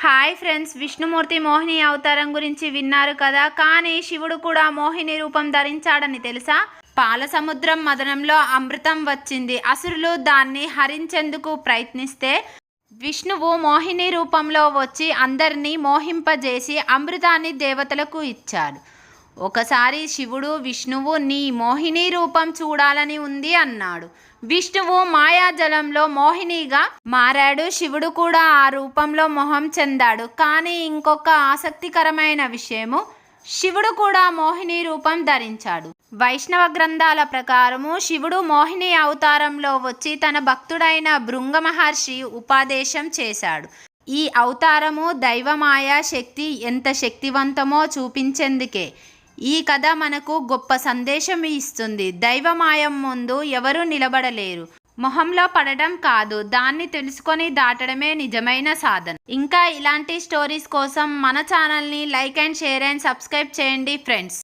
Hi friends, Vishnumurthy Mohini అవతారం గురించి విన్నారు కదా. కానీ శివుడు కూడా మోహిని రూపం ధరించాడని తెలుసా? పాల సముద్రం మదనంలో అమృతం వచ్చింది. అసురులు దాన్ని హరించేందుకు ప్రయత్నిస్తే విష్ణువు మోహిని రూపంలో వచ్చి అందరినీ మోహింపజేసి అమృతాన్ని దేవతలకు ఇచ్చాడు. ఒకసారి శివుడు విష్ణువు నీ మోహిని రూపం చూడాలని ఉంది అన్నాడు. విష్ణువు మాయాజలంలో మోహినిగా మారాడు. శివుడు కూడా ఆ రూపంలో మోహం చెందాడు. కానీ ఇంకొక ఆసక్తికరమైన విషయము, శివుడు కూడా మోహిని రూపం ధరించాడు. వైష్ణవ గ్రంథాల ప్రకారము శివుడు మోహిని అవతారంలో వచ్చి తన భక్తుడైన భృంగ మహర్షి ఉపదేశం చేశాడు. ఈ అవతారము దైవమాయా శక్తి ఎంత శక్తివంతమో చూపించేందుకే. ఈ కథ మనకు గొప్ప సందేశం ఇస్తుంది. దైవమాయం ముందు ఎవరు నిలబడలేరు. మొహంలో పడడం కాదు, దాన్ని తెలుసుకొని దాటడమే నిజమైన సాధన. ఇంకా ఇలాంటి స్టోరీస్ కోసం మన ఛానల్ని like and share and subscribe చేయండి ఫ్రెండ్స్.